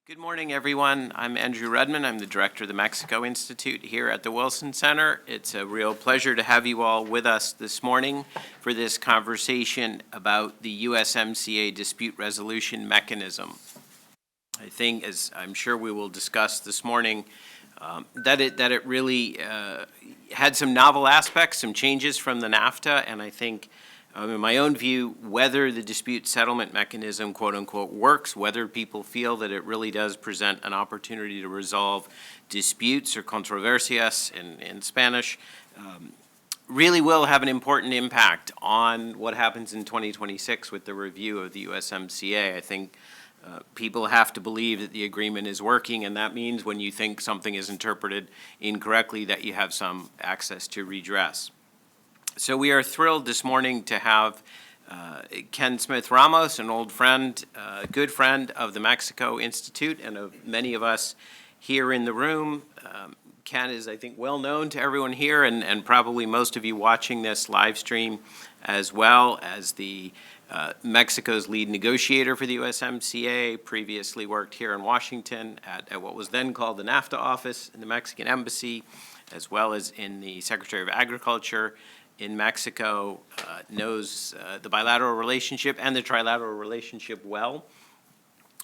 Good morning, everyone. I'm Andrew Rudman. I'm the director of the Mexico Institute here at the Wilson Center. It's a real pleasure to have you all with us this morning for this conversation about the USMCA dispute resolution mechanism. I think, as I'm sure we will discuss this morning, that it really had some novel aspects, some changes from the NAFTA, and I think in my own view, whether the dispute settlement mechanism, quote unquote, works, whether people feel that it really does present an opportunity to resolve disputes or controversias in Spanish, really will have an important impact on what happens in 2026 with the review of the USMCA. I think people have to believe that the agreement is working, and that means when you think something is interpreted incorrectly that you have some access to redress. So we are thrilled this morning to have Ken Smith Ramos, an old friend, good friend of the Mexico Institute and of many of us here in the room. Ken is, I think, well known to everyone here and probably most of you watching this live stream, as well as the Mexico's lead negotiator for the USMCA, previously worked here in Washington at what was then called the NAFTA office in the Mexican Embassy, as well as in the Secretary of Agriculture in Mexico, knows the bilateral relationship and the trilateral relationship well.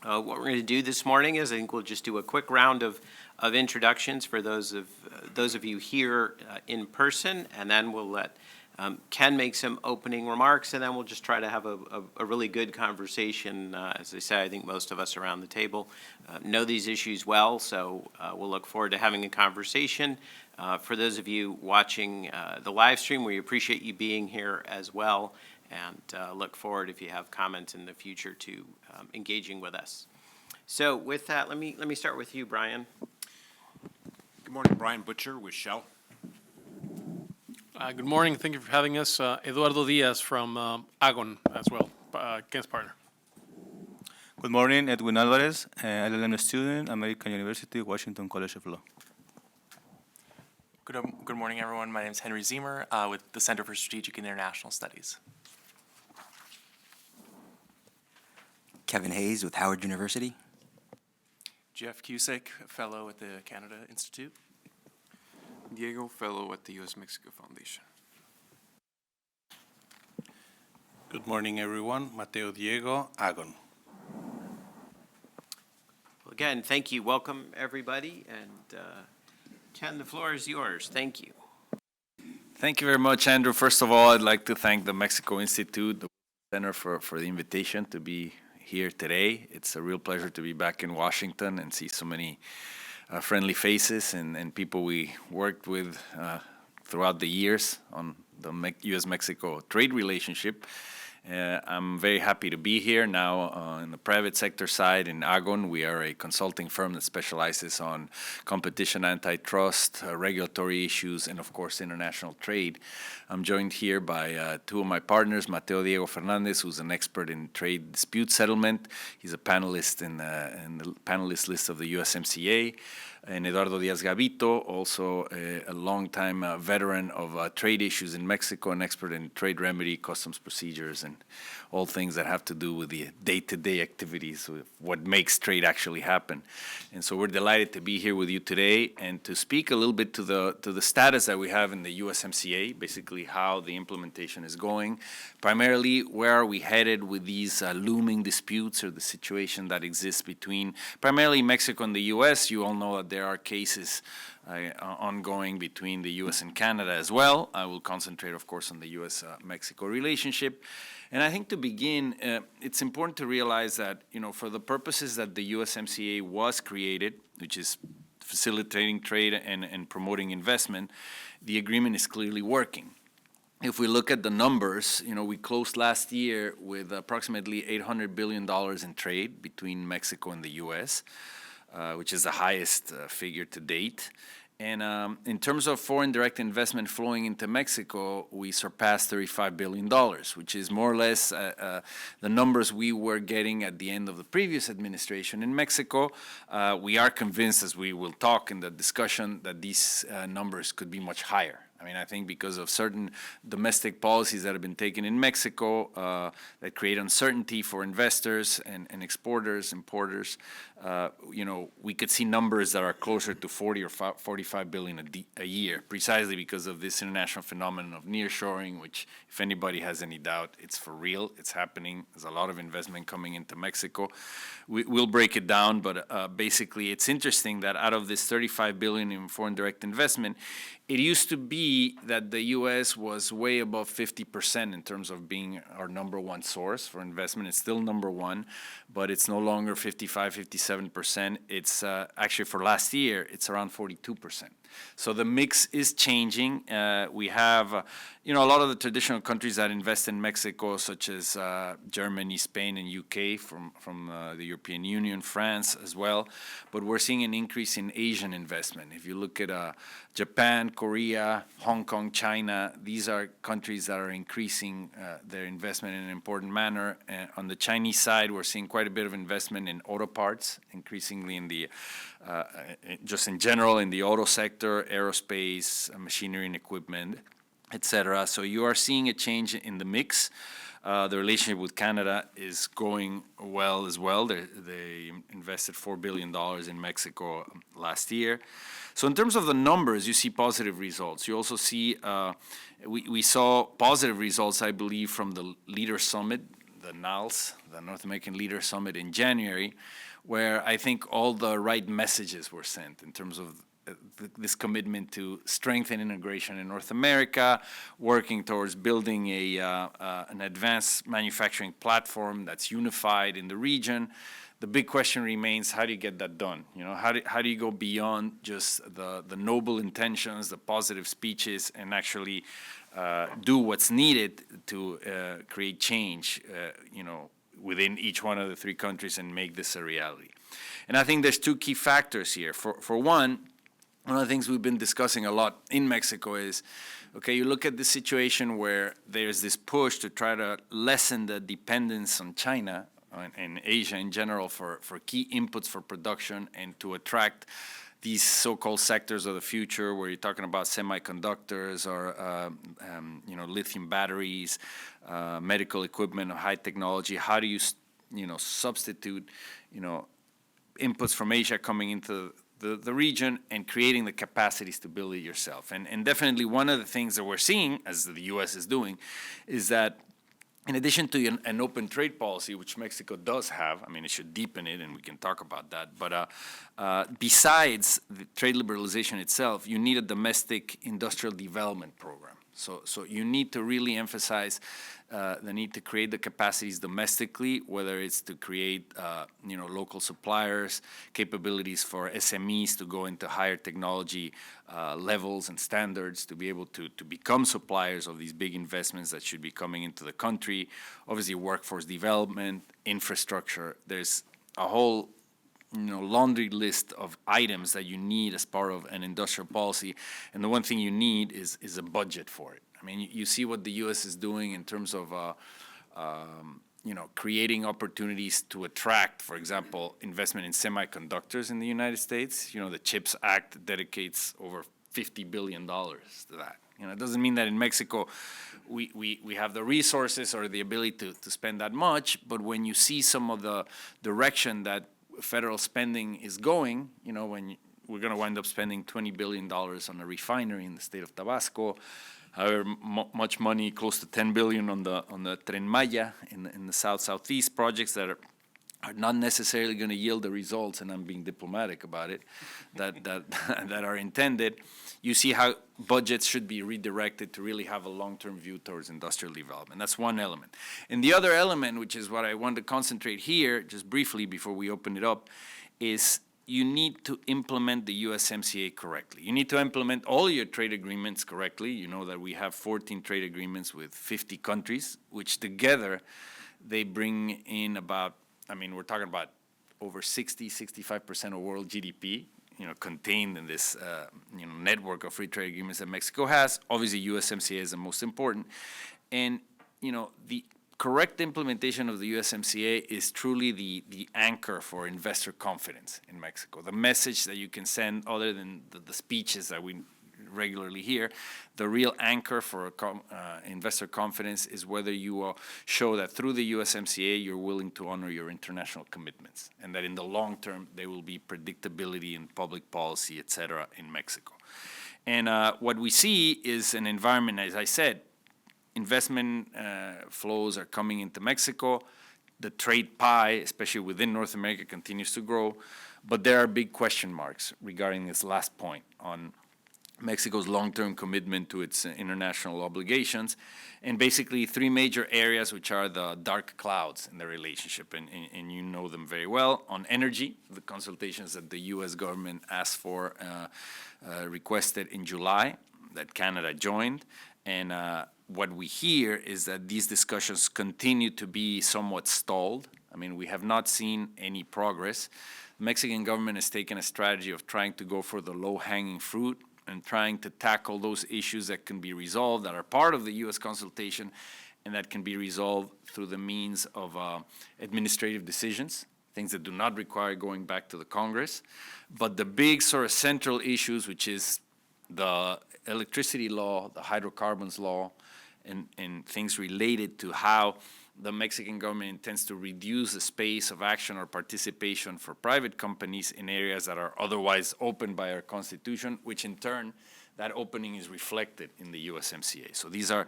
What we're going to do this morning is I think we'll just do a quick round of introductions for those of you here in person, and then we'll let Ken make some opening remarks, and then we'll just try to have a really good conversation. As I say, I think most of us around the table know these issues well, so we'll look forward to having a conversation. For those of you watching the live stream, we appreciate you being here as well, and look forward, if you have comments in the future, to engaging with us. So with that, let me start with you, Brian. Good morning, Brian Butcher with Shell. Good morning. Thank you for having us. Eduardo Diaz from Agon as well, Ken's partner. Good morning, Edwin Alvarez, LLM student, American University, Washington College of Law. Good morning, everyone. My name is Henry Ziemer with the Center for Strategic and International Studies. Kevin Hayes with Howard University. Jeff Cusick, fellow at the Canada Institute. Diego, fellow at the US-Mexico Foundation. Good morning, everyone. Mateo Diego, Agon. Well, again, thank you. Welcome, everybody. And Ken, the floor is yours. Thank you. Thank you very much, Andrew. First of all, I'd like to thank the Mexico Institute, the Center, for the invitation to be here today. It's a real pleasure to be back in Washington and see so many friendly faces and people we worked with throughout the years on the U.S.-Mexico trade relationship. I'm very happy to be here now in the private sector side in Agon. We are a consulting firm that specializes on competition, antitrust, regulatory issues, and of course international trade. I'm joined here by two of my partners, Mateo Diego Fernandez, who's an expert in trade dispute settlement. He's a panelist in the panelist list of the USMCA. And Eduardo Diaz Gavito, also a longtime veteran of trade issues in Mexico, an expert in trade remedy, customs procedures, and all things that have to do with the day-to-day activities, with what makes trade actually happen. And so we're delighted to be here with you today and to speak a little bit to the status that we have in the USMCA, basically how the implementation is going, primarily where are we headed with these looming disputes or the situation that exists between primarily Mexico and the U.S. You all know that there are cases ongoing between the U.S. and Canada as well. I will concentrate, of course, on the U.S.-Mexico relationship. And I think to begin, it's important to realize that, for the purposes that the USMCA was created, which is facilitating trade and promoting investment, the agreement is clearly working. If we look at the numbers, we closed last year with approximately $800 billion in trade between Mexico and the U.S., which is the highest figure to date. And in terms of foreign direct investment flowing into Mexico, we surpassed $35 billion, which is more or less the numbers we were getting at the end of the previous administration in Mexico. We are convinced, as we will talk in the discussion, that these numbers could be much higher. I mean, I think because of certain domestic policies that have been taken in Mexico that create uncertainty for investors and exporters, importers, we could see numbers that are closer to 40 or 45 billion a year, precisely because of this international phenomenon of nearshoring, which, if anybody has any doubt, it's for real. It's happening. There's a lot of investment coming into Mexico. We'll break it down, but basically, it's interesting that out of this 35 billion in foreign direct investment, it used to be that the U.S. was way above 50% in terms of being our number one source for investment. It's still number one, but it's no longer 55, 57%. It's actually for last year, it's around 42%. So the mix is changing. We have, a lot of the traditional countries that invest in Mexico, such as Germany, Spain, and UK from the European Union, France as well. But we're seeing an increase in Asian investment. If you look at Japan, Korea, Hong Kong, China, these are countries that are increasing their investment in an important manner. On the Chinese side, we're seeing quite a bit of investment in auto parts, increasingly in the just in general in the auto sector, aerospace, machinery and equipment, etc. So you are seeing a change in the mix. The relationship with Canada is going well as well. They invested $4 billion in Mexico last year. So in terms of the numbers, you see positive results. You also see, we saw positive results, I believe, from the Leader Summit, the NALS, the North American Leader Summit in January, where I think all the right messages were sent in terms of this commitment to strengthen integration in North America, working towards building an advanced manufacturing platform that's unified in the region. The big question remains, how do you get that done? How do you go beyond just the noble intentions, the positive speeches, and actually do what's needed to create change, within each one of the three countries and make this a reality? And I think there's two key factors here. For one of the things we've been discussing a lot in Mexico is, okay, you look at the situation where there's this push to try to lessen the dependence on China and Asia in general for key inputs for production and to attract these so-called sectors of the future where you're talking about semiconductors or lithium batteries, medical equipment, high technology. How do you substitute inputs from Asia coming into the region and creating the capacities to build it yourself? And definitely one of the things that we're seeing, as the U.S. is doing, is that in addition to an open trade policy, which Mexico does have, I mean, it should deepen it, and we can talk about that. But besides the trade liberalization itself, you need a domestic industrial development program. So you need to really emphasize the need to create the capacities domestically, whether it's to create local suppliers, capabilities for SMEs to go into higher technology levels and standards, to be able to become suppliers of these big investments that should be coming into the country. Obviously, workforce development, infrastructure. There's a whole laundry list of items that you need as part of an industrial policy, and the one thing you need is a budget for it. I mean, you see what the U.S. is doing in terms of creating opportunities to attract, for example, investment in semiconductors in the United States. The CHIPS Act dedicates over $50 billion to that. It doesn't mean that in Mexico we have the resources or the ability to spend that much, but when you see some of the direction that federal spending is going, when we're going to wind up spending $20 billion on a refinery in the state of Tabasco, however much money, close to $10 billion on the Tren Maya in the southeast projects that are not necessarily going to yield the results, and I'm being diplomatic about it, that are intended. You see how budgets should be redirected to really have a long-term view towards industrial development. That's one element. And the other element, which is what I want to concentrate here, just briefly before we open it up, is you need to implement the USMCA correctly. You need to implement all your trade agreements correctly. You know that we have 14 trade agreements with 50 countries, which together they bring in about, we're talking about over 65% of world GDP, contained in this, network of free trade agreements that Mexico has. Obviously, USMCA is the most important. And, the correct implementation of the USMCA is truly the anchor for investor confidence in Mexico. The message that you can send, other than the speeches that we regularly here, the real anchor for investor confidence is whether you show that through the USMCA you're willing to honor your international commitments, and that in the long term there will be predictability in public policy, et cetera, in Mexico. And what we see is an environment, as I said, investment flows are coming into Mexico. The trade pie, especially within North America, continues to grow. But there are big question marks regarding this last point on Mexico's long-term commitment to its international obligations, and basically three major areas which are the dark clouds in the relationship, and you know them very well. On energy, the consultations that the U.S. government asked for, requested in July, that Canada joined, and what we hear is that these discussions continue to be somewhat stalled. I mean, we have not seen any progress. The Mexican government has taken a strategy of trying to go for the low-hanging fruit and trying to tackle those issues that can be resolved, that are part of the U.S. consultation, and that can be resolved through the means of administrative decisions, things that do not require going back to the Congress. But the big sort of central issues, which is the electricity law, the hydrocarbons law, and things related to how the Mexican government intends to reduce the space of action or participation for private companies in areas that are otherwise opened by our Constitution, which in turn, that opening is reflected in the USMCA. So these are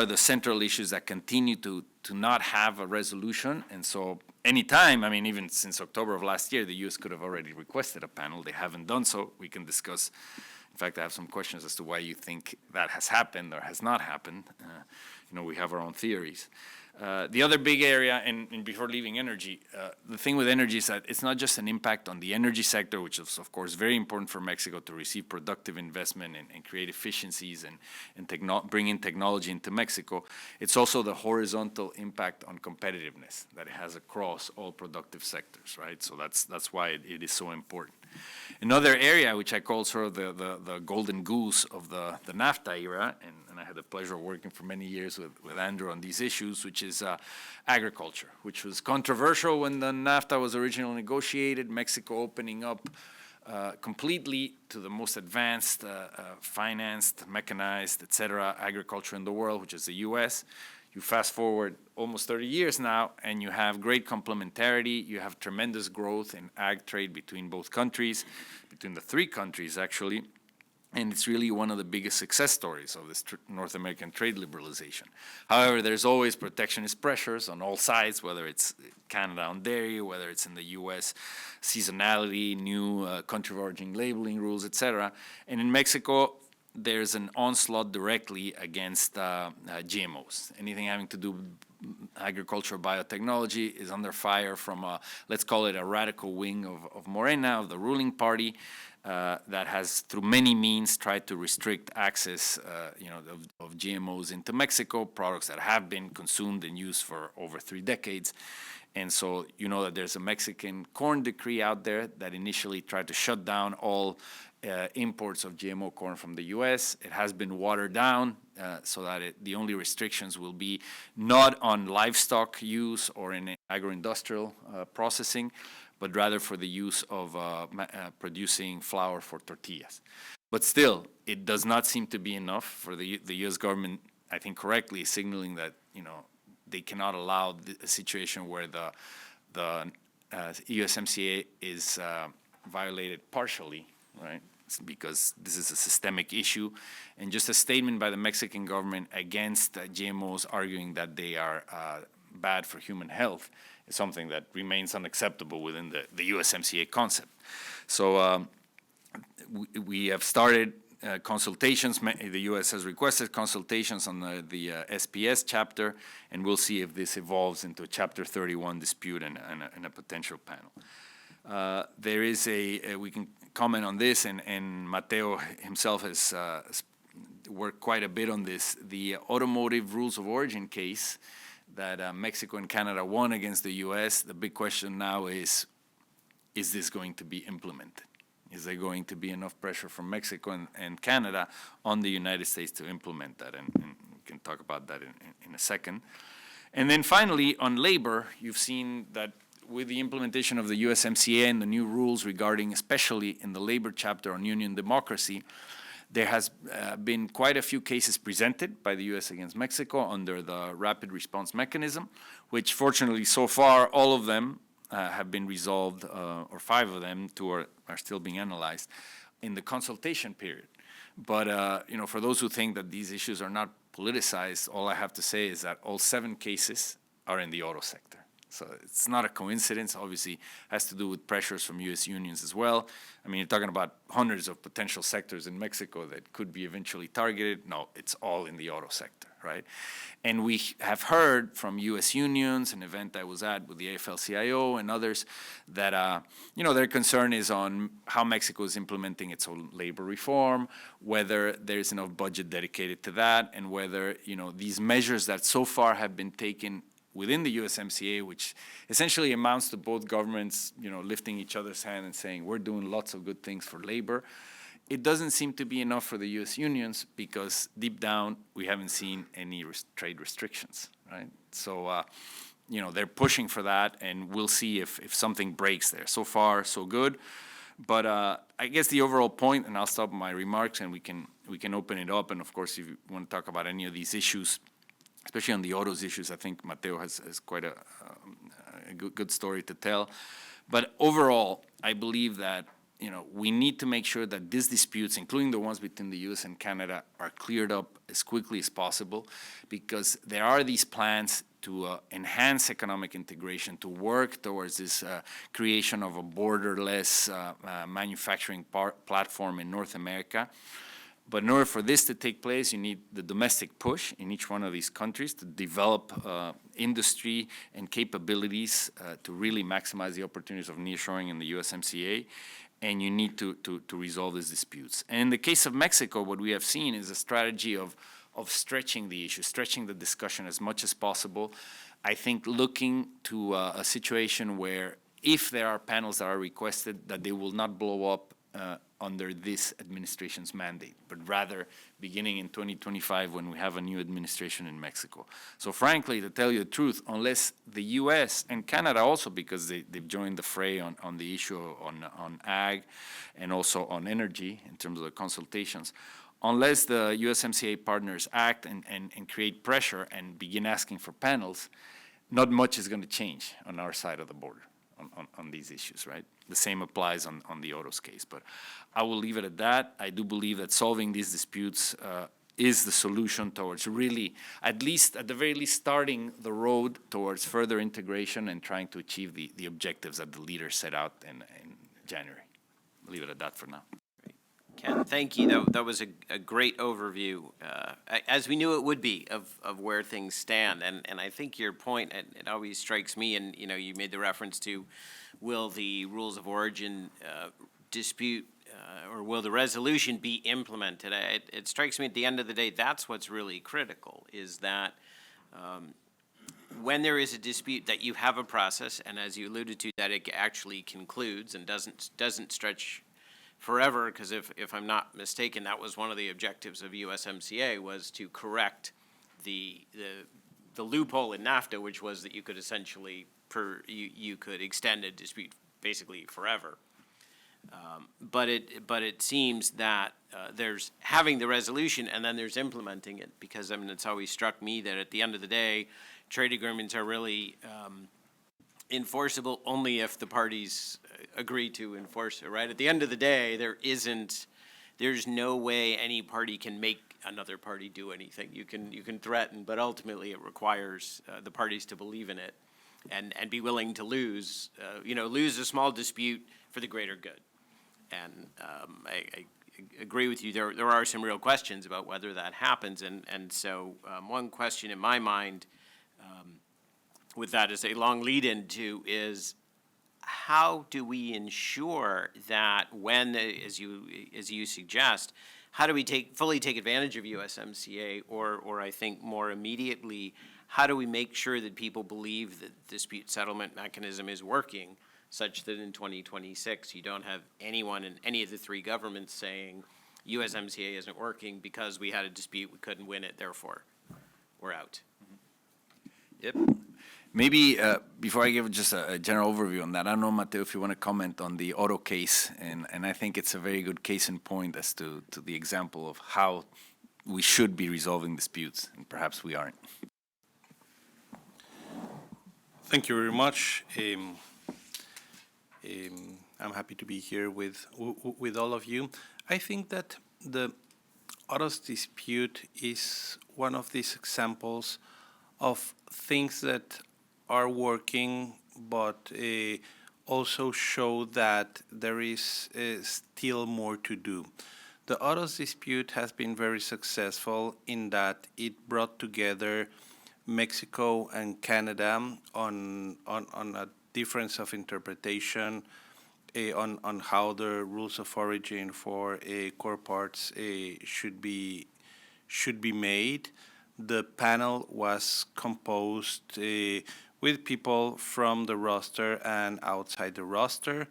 the central issues that continue to not have a resolution. And so anytime, I mean, even since October of last year, the US could have already requested a panel. They haven't done so. We can discuss. In fact, I have some questions as to why you think that has happened or has not happened. We have our own theories. The other big area, and before leaving energy, the thing with energy is that it's not just an impact on the energy sector, which is, of course, very important for Mexico to receive productive investment and create efficiencies and bring in technology into Mexico. It's also the horizontal impact on competitiveness that it has across all productive sectors, right? So that's why it is so important. Another area, which I call sort of the golden goose of the NAFTA era, and I had the pleasure of working for many years with Andrew on these issues, which is agriculture, which was controversial when the NAFTA was originally negotiated, Mexico opening up completely to the most advanced, financed, mechanized, et cetera, agriculture in the world, which is the U.S. You fast forward almost 30 years now, and you have great complementarity. You have tremendous growth in ag trade between both countries, between the three countries, actually. And it's really one of the biggest success stories of this North American trade liberalization. However, there's always protectionist pressures on all sides, whether it's Canada on dairy, whether it's in the U.S., seasonality, new country of origin labeling rules, et cetera. And in Mexico, there's an onslaught directly against GMOs. Anything having to do with agriculture, biotechnology is under fire from, let's call it a radical wing of Morena, of the ruling party, that has, through many means, tried to restrict access, of GMOs into Mexico, products that have been consumed and used for over 3 decades. And so you know that there's a Mexican corn decree out there that initially tried to shut down all imports of GMO corn from the U.S. It has been watered down so that the only restrictions will be not on livestock use or in agro-industrial processing, but rather for the use of producing flour for tortillas. But still, it does not seem to be enough for the U.S. government, I think correctly, signaling that, they cannot allow a situation where the USMCA is violated partially, right? Because this is a systemic issue. And just a statement by the Mexican government against GMOs, arguing that they are bad for human health, is something that remains unacceptable within the USMCA concept. So we have started consultations. The U.S. has requested consultations on the SPS chapter, and we'll see if this evolves into a Chapter 31 dispute and a potential panel. There is we can comment on this, and Mateo himself has worked quite a bit on this. The automotive rules of origin case that Mexico and Canada won against the U.S., the big question now is this going to be implemented? Is there going to be enough pressure from Mexico and Canada on the United States to implement that? And we can talk about that in a second. And then finally, on labor, you've seen that with the implementation of the USMCA and the new rules regarding, especially in the labor chapter on union democracy, There has been quite a few cases presented by the U.S. against Mexico under the rapid response mechanism, which fortunately so far all of them have been resolved, or 5 of them, 2 are still being analyzed in the consultation period. But for those who think that these issues are not politicized, all I have to say is that all 7 cases are in the auto sector. So it's not a coincidence. Obviously, has to do with pressures from U.S. unions as well. I mean, you're talking about hundreds of potential sectors in Mexico that could be eventually targeted. No, it's all in the auto sector, right? And we have heard from U.S. unions, an event I was at with the AFL-CIO and others, that their concern is on how Mexico is implementing its own labor reform, whether there's enough budget dedicated to that, and whether these measures that so far have been taken within the USMCA, which essentially amounts to both governments, lifting each other's hand and saying, we're doing lots of good things for labor. It doesn't seem to be enough for the U.S. unions because deep down, we haven't seen any trade restrictions, right? So, they're pushing for that, and we'll see if something breaks there. So far, so good. But I guess the overall point, and I'll stop my remarks, and we can open it up. And of course, if you want to talk about any of these issues, especially on the autos issues, I think Mateo has quite a good story to tell. But overall, I believe that we need to make sure that these disputes, including the ones between the U.S. and Canada, are cleared up as quickly as possible, because there are these plans to enhance economic integration, to work towards this creation of a borderless manufacturing platform in North America. But in order for this to take place, you need the domestic push in each one of these countries to develop industry and capabilities to really maximize the opportunities of nearshoring in the USMCA, and you need to resolve these disputes. And in the case of Mexico, what we have seen is a strategy of stretching the issue, stretching the discussion as much as possible. I think looking to a situation where if there are panels that are requested, that they will not blow up under this administration's mandate, but rather beginning in 2025 when we have a new administration in Mexico. So frankly, to tell you the truth, unless the U.S. and Canada also, because they've joined the fray on the issue on ag and also on energy in terms of the consultations, unless the USMCA partners act and create pressure and begin asking for panels, not much is going to change on our side of the border on these issues, right? The same applies on the autos case. But I will leave it at that. I do believe that solving these disputes is the solution towards really, at the very least, starting the road towards further integration and trying to achieve the objectives that the leaders set out in January. I'll leave it at that for now. Ken, thank you. That was a great overview, as we knew it would be, of where things stand. And I think your point, it always strikes me, and you made the reference to, will the rules of origin dispute or will the resolution be implemented? It strikes me at the end of the day, that's what's really critical, is that when there is a dispute, that you have a process, and as you alluded to, that it actually concludes and doesn't stretch forever, because if I'm not mistaken, that was one of the objectives of USMCA, was to correct the loophole in NAFTA, which was that you could essentially you could extend a dispute basically forever. But it seems that there's having the resolution and then there's implementing it, because it's always struck me that at the end of the day, trade agreements are really enforceable only if the parties agree to enforce it, right? At the end of the day, there's no way any party can make another party do anything. You can threaten, but ultimately it requires the parties to believe in it and be willing to lose a small dispute for the greater good. And I agree with you. There are some real questions about whether that happens, and so one question in my mind, with that as a long lead into, is how do we ensure that when, as you suggest, how do we fully take advantage of USMCA, or I think more immediately, how do we make sure that people believe that the dispute settlement mechanism is working, such that in 2026 you don't have anyone in any of the 3 governments saying USMCA isn't working because we had a dispute, we couldn't win it, therefore we're out. Yep. Maybe before I give just a general overview on that, I don't know, Mateo, if you want to comment on the auto case, and I think it's a very good case in point as to the example of how we should be resolving disputes, and perhaps we aren't. Thank you very much. I'm happy to be here with all of you. I think that the autos dispute is one of these examples of things that are working, but also show that there is still more to do. The autos dispute has been very successful in that it brought together Mexico and Canada on a difference of interpretation on how the rules of origin for core parts should be made. The panel was composed with people from the roster and outside the roster.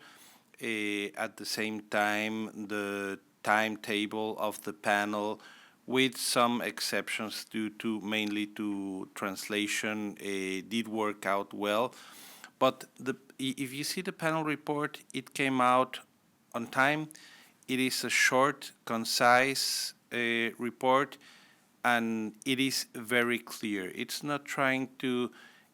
At the same time, the timetable of the panel, with some exceptions due to mainly to translation, did work out well. But if you see the panel report, it came out on time. It is a short, concise report, and it is very clear. It's not trying to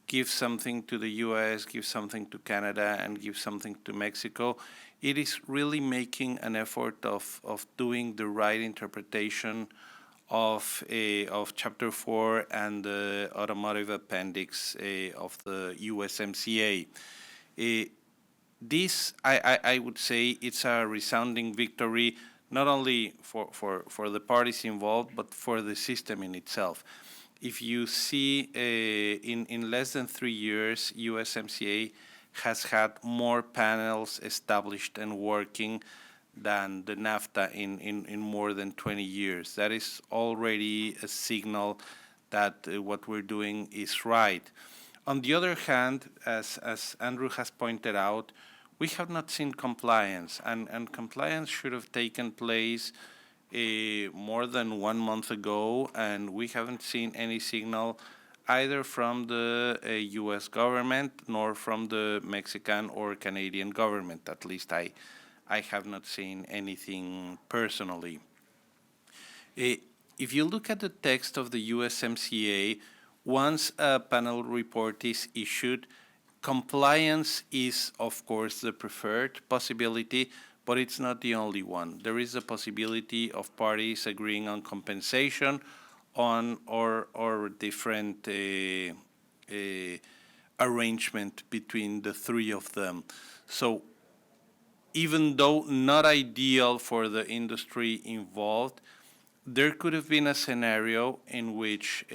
give something to the US, give something to Canada, and give something to Mexico. It is really making an effort of doing the right interpretation of Chapter 4 and the automotive appendix of the USMCA. This, I would say, it's a resounding victory, not only for the parties involved, but for the system in itself. If you see in less than 3 years, USMCA has had more panels established and working than the NAFTA in more than 20 years. That is already a signal that what we're doing is right. On the other hand, as Andrew has pointed out, we have not seen compliance, and compliance should have taken place more than 1 month ago, and we haven't seen any signal either from the US government nor from the Mexican or Canadian government. At least I have not seen anything personally. If you look at the text of the USMCA, once a panel report is issued, compliance is, of course, the preferred possibility, but it's not the only one. There is a possibility of parties agreeing on compensation on or different arrangement between the three of them. So even though not ideal for the industry involved, there could have been a scenario in which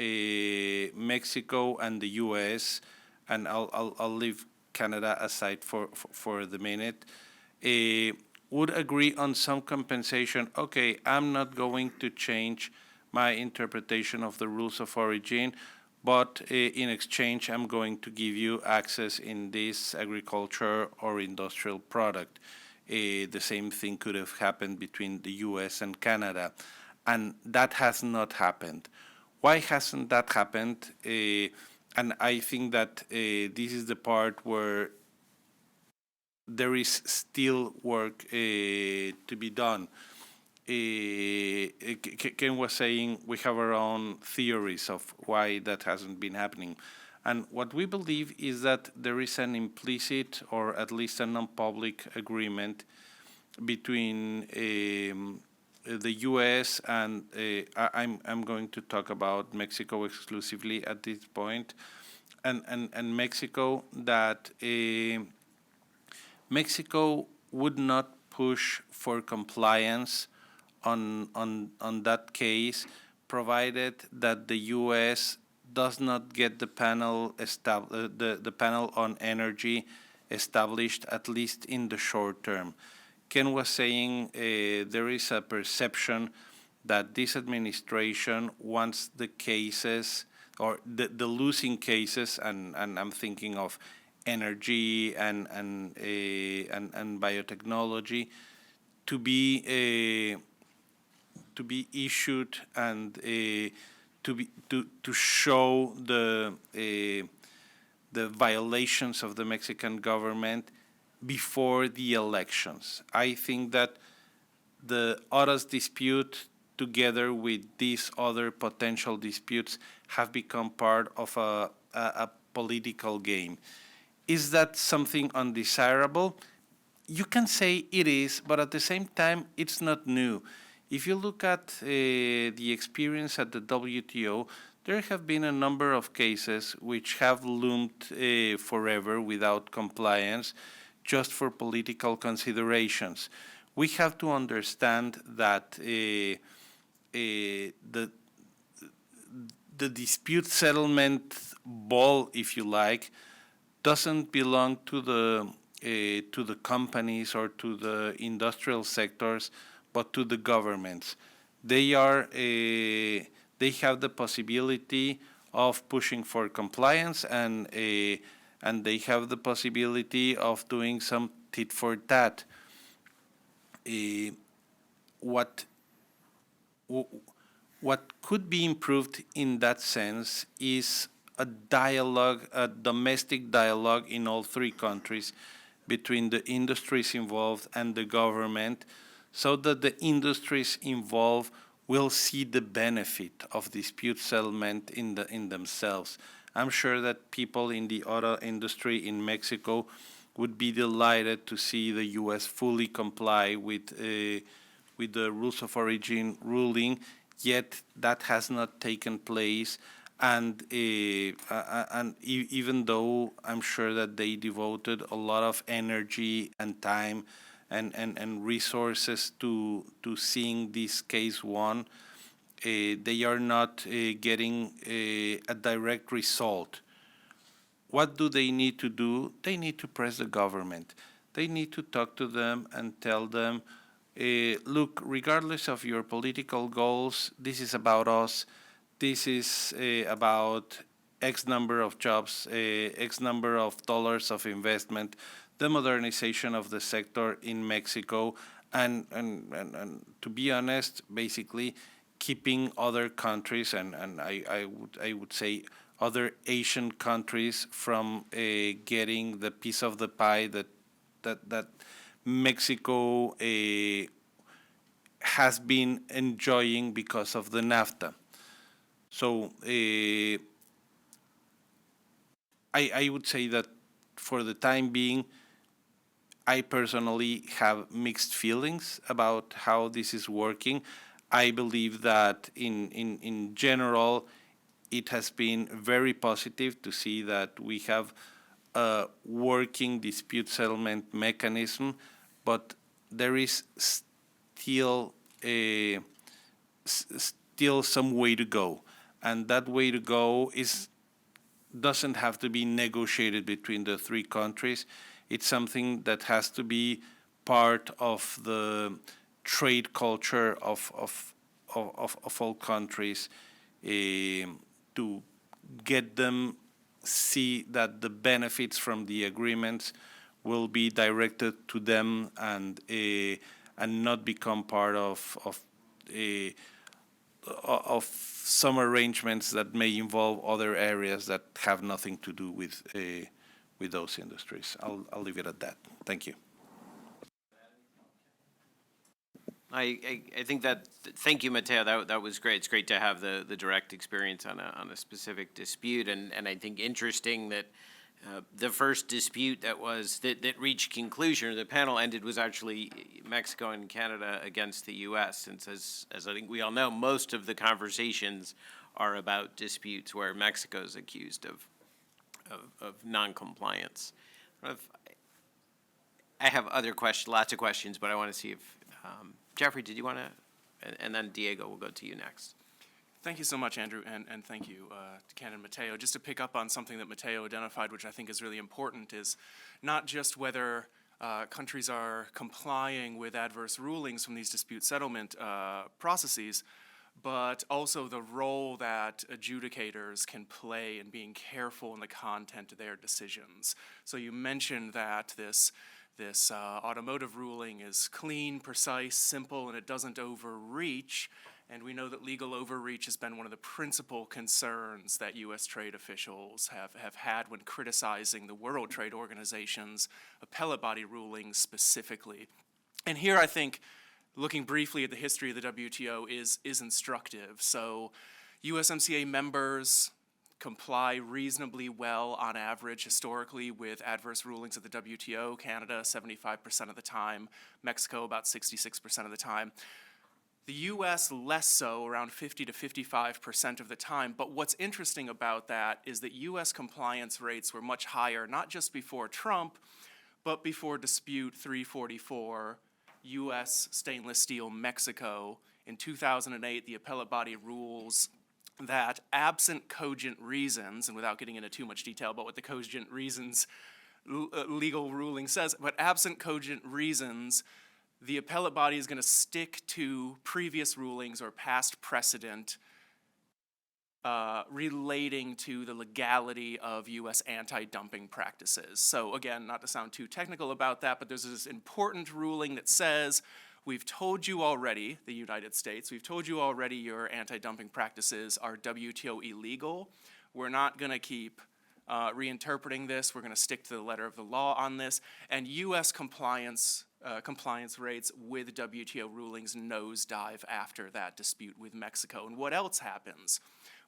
Mexico and the U.S., and I'll leave Canada aside for the minute, would agree on some compensation. Okay, I'm not going to change my interpretation of the rules of origin, but in exchange, I'm going to give you access in this agriculture or industrial product. The same thing could have happened between the US and Canada, and that has not happened. Why hasn't that happened? And I think that this is the part where there is still work to be done. Ken was saying we have our own theories of why that hasn't been happening. And what we believe is that there is an implicit or at least a non-public agreement between the U.S. and I'm going to talk about Mexico exclusively at this point, and Mexico, that Mexico would not push for compliance on that case, provided that the U.S. does not get the panel the panel on energy established, at least in the short term. Ken was saying there is a perception that this administration wants the cases or the losing cases, and I'm thinking of energy and biotechnology, to be issued and to show the the violations of the Mexican government before the elections. I think that the OTAS dispute, together with these other potential disputes, have become part of a political game. Is that something undesirable? You can say it is, but at the same time, it's not new. If you look at the experience at the WTO, there have been a number of cases which have loomed forever without compliance just for political considerations. We have to understand that the dispute settlement ball, if you like, doesn't belong to the companies or to the industrial sectors, but to the governments. They have the possibility of pushing for compliance, and they have the possibility of doing some tit for tat. What could be improved in that sense is a dialogue, a domestic dialogue in all three countries between the industries involved and the government, so that the industries involved will see the benefit of dispute settlement in themselves. I'm sure that people in the auto industry in Mexico would be delighted to see the U.S. fully comply with the rules of origin ruling, yet that has not taken place. And even though I'm sure that they devoted a lot of energy and time and resources to seeing this case won, they are not getting a direct result. What do they need to do? They need to press the government. They need to talk to them and tell them, look, regardless of your political goals, this is about us. This is about X number of jobs, X number of dollars of investment, the modernization of the sector in Mexico, and to be honest, basically keeping other countries, and I would say other Asian countries, from getting the piece of the pie that Mexico has been enjoying because of the NAFTA. So I would say that for the time being, I personally have mixed feelings about how this is working. I believe that in general, it has been very positive to see that we have a working dispute settlement mechanism, but there is still some way to go. And that way to go doesn't have to be negotiated between the three countries. It's something that has to be part of the trade culture of all countries, to get them see that the benefits from the agreements will be directed to them, and not become part of some arrangements that may involve other areas that have nothing to do with those industries. I'll leave it at that. Thank you. I think that, thank you, Mateo, that was great. It's great to have the direct experience on a specific dispute, and I think interesting that the first dispute that reached conclusion, or the panel ended, was actually Mexico and Canada against the U.S., since as I think we all know, most of the conversations are about disputes where Mexico is accused of non-compliance. I have lots of questions, but I want to see if, Jeffrey, did you want to, and then Diego, we'll go to you next. Thank you so much, Andrew, and thank you to Ken and Mateo. Just to pick up on something that Mateo identified, which I think is really important, is not just whether countries are complying with adverse rulings from these dispute settlement processes, but also the role that adjudicators can play in being careful in the content of their decisions. So you mentioned that this automotive ruling is clean, precise, simple, and it doesn't overreach. And we know that legal overreach has been one of the principal concerns that U.S. trade officials have had when criticizing the World Trade Organization's appellate body rulings specifically. And here I think looking briefly at the history of the WTO is instructive. So USMCA members comply reasonably well on average historically with adverse rulings of the WTO. Canada, 75% of the time. Mexico, about 66% of the time. The U.S. less so, around 50 to 55% of the time. But what's interesting about that is that U.S. compliance rates were much higher, not just before Trump, but before Dispute 344, U.S. Stainless Steel Mexico. In 2008, the appellate body rules that absent cogent reasons, and without getting into too much detail about what the cogent reasons legal ruling says, but absent cogent reasons, the appellate body is going to stick to previous rulings or past precedent relating to the legality of U.S. anti-dumping practices. So again, not to sound too technical about that, but there's this important ruling that says, we've told you already, the United States, we've told you already your anti-dumping practices are WTO illegal. We're not going to keep reinterpreting this. We're going to stick to the letter of the law on this. And U.S. compliance rates with WTO rulings nosedive after that dispute with Mexico. And what else happens?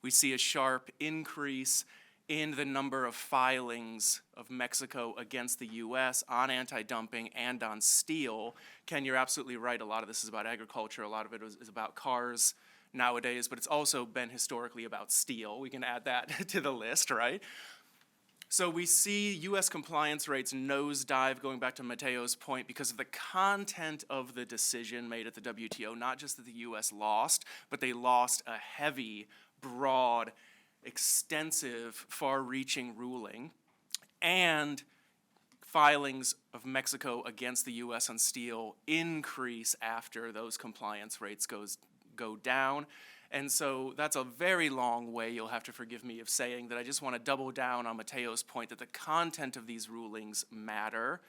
We see a sharp increase in the number of filings of Mexico against the U.S. on anti-dumping and on steel. Ken, you're absolutely right. A lot of this is about agriculture. A lot of it is about cars nowadays, but it's also been historically about steel. We can add that to the list, right? So we see U.S. compliance rates nosedive, going back to Mateo's point, because of the content of the decision made at the WTO, not just that the U.S. lost, but they lost a heavy, broad, extensive, far-reaching ruling, and filings of Mexico against the U.S. on steel increase after those compliance rates go down. And so that's a very long way, you'll have to forgive me, of saying that I just want to double down on Mateo's point that the content of these rulings matter.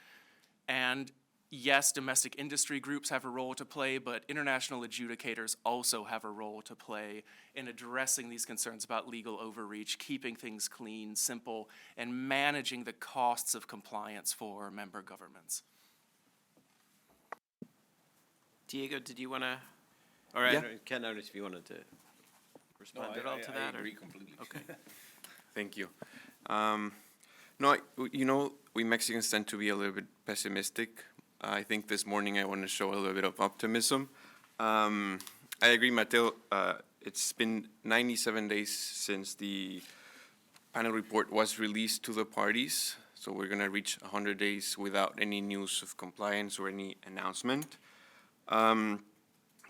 And yes, domestic industry groups have a role to play, but international adjudicators also have a role to play in addressing these concerns about legal overreach, keeping things clean, simple, and managing the costs of compliance for member governments. Diego, did you want to, or Yeah. Ken, I don't know if you wanted to respond at all to that? I or- agree completely. Okay. Thank you. We Mexicans tend to be a little bit pessimistic. I think this morning I want to show a little bit of optimism. I agree, Mateo. It's been 97 days since the panel report was released to the parties, so we're going to reach 100 days without any news of compliance or any announcement.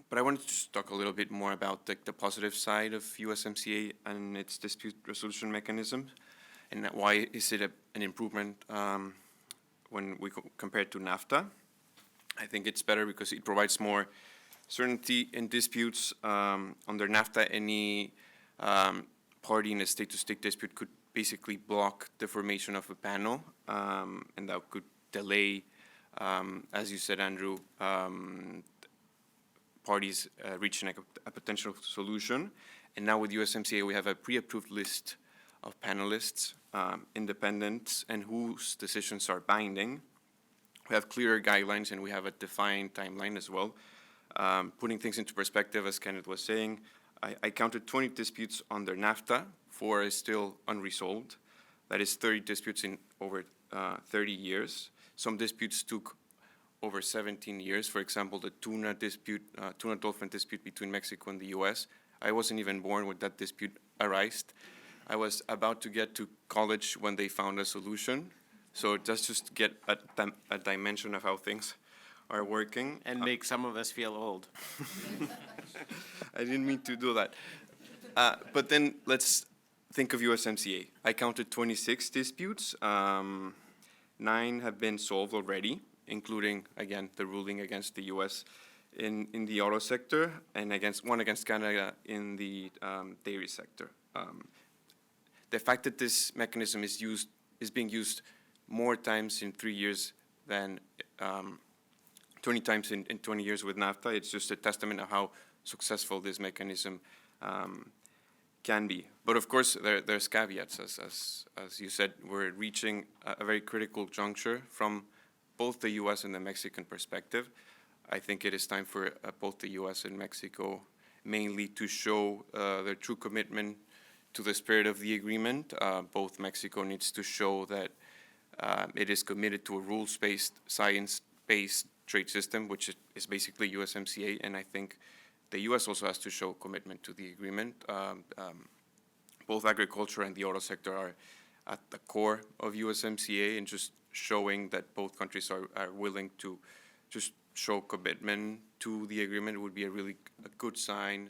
But I wanted to just talk a little bit more about the positive side of USMCA and its dispute resolution mechanism, and why is it an improvement when we compare it to NAFTA. I think it's better because it provides more certainty in disputes. Under NAFTA, any party in a state-to-state dispute could basically block the formation of a panel, and that could delay, as you said, Andrew, parties reaching a potential solution. And now with USMCA, we have a pre-approved list of panelists, independents, and whose decisions are binding. We have clearer guidelines, and we have a defined timeline as well. Putting things into perspective, as Kenneth was saying, I counted 20 disputes under NAFTA, 4 is still unresolved. That is 30 disputes in over 30 years. Some disputes took over 17 years. For example, the tuna dolphin dispute between Mexico and the U.S. I wasn't even born when that dispute arose. I was about to get to college when they found a solution. So that's just get a dimension of how things are working. And make some of us feel old. I didn't mean to do that. But then let's think of USMCA. I counted 26 disputes. 9 have been solved already, including, again, the ruling against the U.S. in the auto sector, and one against Canada in the dairy sector. The fact that this mechanism is being used more times in 3 years than 20 times in 20 years with NAFTA, it's just a testament of how successful this mechanism can be. But of course, there's caveats. As you said, we're reaching a very critical juncture from both the U.S. and the Mexican perspective. I think it is time for both the U.S. and Mexico mainly to show their true commitment to the spirit of the agreement. Both Mexico needs to show that it is committed to a rules-based, science-based trade system, which is basically USMCA, and I think the U.S. also has to show commitment to the agreement. Both agriculture and the auto sector are at the core of USMCA, and just showing that both countries are willing to just show commitment to the agreement would be a really good sign,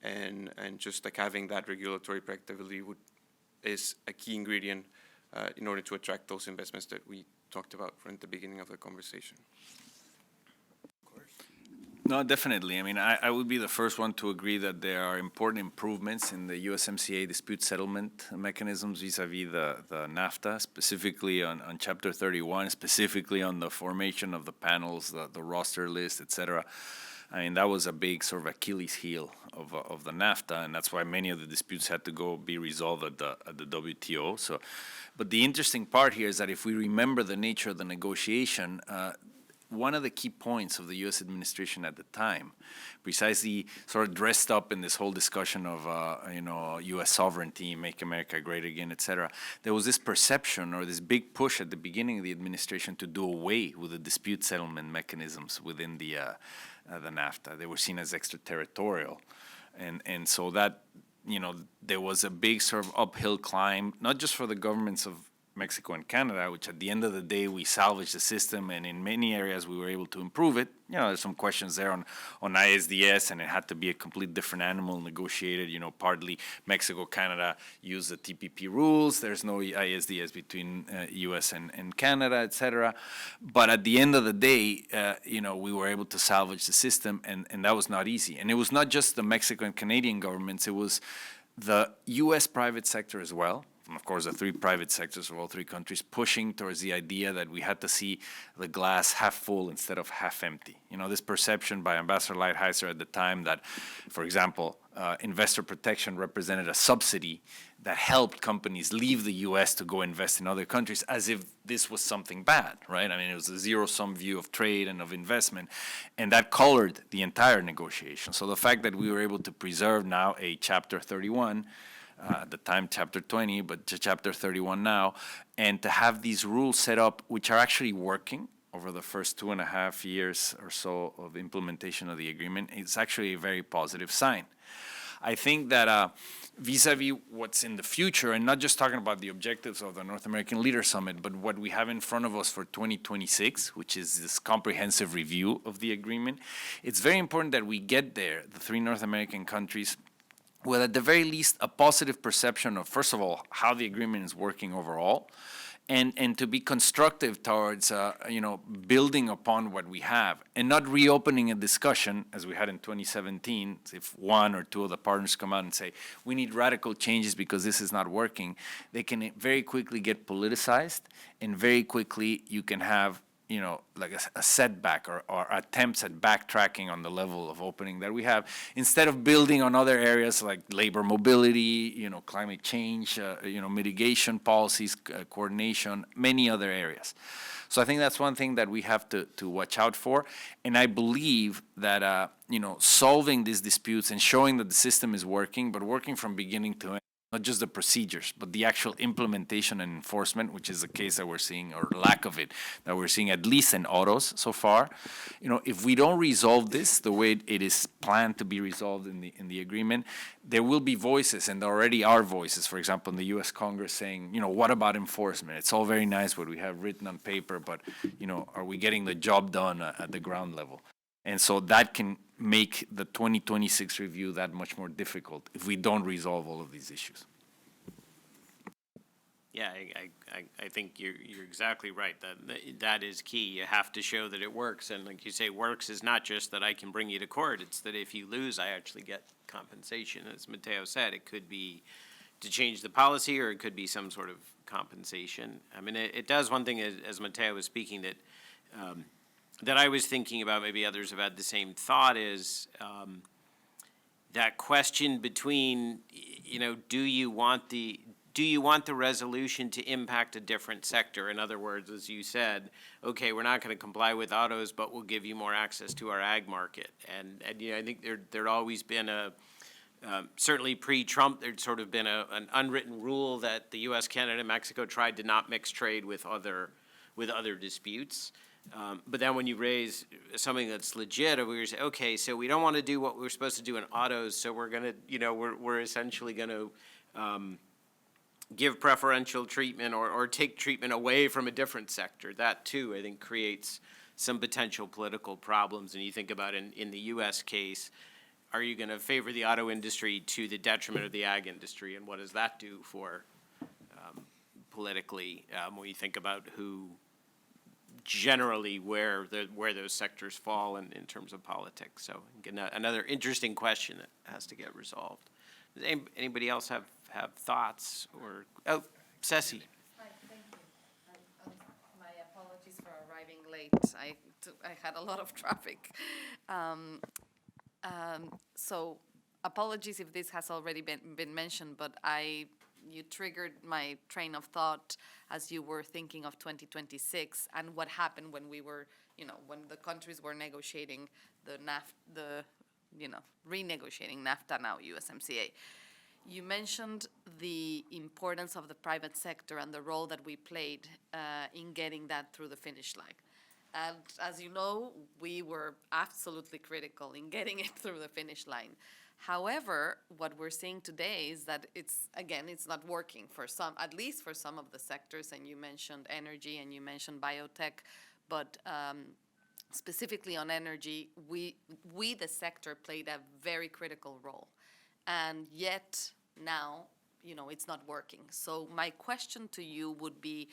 and just like having that regulatory predictability is a key ingredient in order to attract those investments that we talked about from the beginning of the conversation. No, definitely. I mean, I would be the first one to agree that there are important improvements in the USMCA dispute settlement mechanisms vis-a-vis the NAFTA, specifically on Chapter 31, specifically on the formation of the panels, the roster list, et cetera. I mean, that was a big sort of Achilles heel of the NAFTA, and that's why many of the disputes had to be resolved at the WTO. So, but the interesting part here is that if we remember the nature of the negotiation, one of the key points of the U.S. administration at the time, precisely sort of dressed up in this whole discussion of, U.S. sovereignty, make America great again, et cetera, there was this perception or this big push at the beginning of the administration to do away with the dispute settlement mechanisms within the NAFTA. They were seen as extraterritorial. And so that, there was a big sort of uphill climb, not just for the governments of Mexico and Canada, which at the end of the day, we salvaged the system, and in many areas we were able to improve it. There's some questions there on ISDS, and it had to be a complete different animal negotiated. Partly Mexico, Canada use the TPP rules. There's no ISDS between U.S. and Canada, et cetera. But at the end of the day, we were able to salvage the system, and that was not easy. And it was not just the Mexican and Canadian governments. It was the U.S. private sector as well. And of course, the three private sectors of all three countries pushing towards the idea that we had to see the glass half full instead of half empty. This perception by Ambassador Lighthizer at the time that, for example, investor protection represented a subsidy that helped companies leave the U.S. to go invest in other countries, as if this was something bad, right? I mean, it was a zero-sum view of trade and of investment, and that colored the entire negotiation. So the fact that we were able to preserve now a Chapter 31, at the time Chapter 20, but Chapter 31 now, and to have these rules set up, which are actually working over the first 2.5 years or so of implementation of the agreement, it's actually a very positive sign. I think that vis-a-vis what's in the future, and not just talking about the objectives of the North American Leaders Summit, but what we have in front of us for 2026, which is this comprehensive review of the agreement, it's very important that we get there, the three North American countries, with at the very least a positive perception of, first of all, how the agreement is working overall, and to be constructive towards, building upon what we have, and not reopening a discussion, as we had in 2017, if one or two of the partners come out and say, we need radical changes because this is not working, they can very quickly get politicized, and very quickly you can have like a setback or attempts at backtracking on the level of opening that we have, instead of building on other areas like labor mobility, climate change, mitigation policies, coordination, many other areas. So I think that's one thing that we have to watch out for. And I believe that, solving these disputes and showing that the system is working, but working from beginning to end, not just the procedures, but the actual implementation and enforcement, which is the case that we're seeing, or lack of it, that we're seeing at least in autos so far. If we don't resolve this the way it is planned to be resolved in the agreement, there will be voices, and there already are voices, for example, in the U.S. Congress saying, what about enforcement? It's all very nice what we have written on paper, but, are we getting the job done at the ground level? And so that can make the 2026 review that much more difficult if we don't resolve all of these issues. Yeah, I think you're exactly right. That is key. You have to show that it works. And like you say, works is not just that I can bring you to court. It's that if you lose, I actually get compensation. As Mateo said, it could be to change the policy, or it could be some sort of compensation. I mean, it does one thing, as Mateo was speaking, that I was thinking about, maybe others have had the same thought, is that question between, do you want the resolution to impact a different sector? In other words, as you said, okay, we're not going to comply with autos, but we'll give you more access to our ag market. And I think there'd always been certainly pre-Trump, there'd sort of been an unwritten rule that the U.S., Canada, and Mexico tried to not mix trade with other disputes. But then when you raise something that's legit, we say, okay, so we don't want to do what we were supposed to do in autos, so we're going to, we're essentially going to give preferential treatment or take treatment away from a different sector. That, too, I think creates some potential political problems. And you think about in the U.S. case, are you going to favor the auto industry to the detriment of the ag industry? And what does that do for politically when you think about who generally where those sectors fall in terms of politics? So again, another interesting question that has to get resolved. Does anybody else have thoughts or, Ceci? Hi, thank you. My apologies for arriving late. I had a lot of traffic. So apologies if this has already been mentioned, but you triggered my train of thought as you were thinking of 2026 and what happened when we were, when the countries were negotiating renegotiating NAFTA, now USMCA. You mentioned the importance of the private sector and the role that we played in getting that through the finish line. And as you know, we were absolutely critical in getting it through the finish line. However, what we're seeing today is that it's not working for some, at least for some of the sectors, and you mentioned energy and you mentioned biotech, but specifically on energy, we the sector played a very critical role. And yet now, it's not working. So my question to you would be,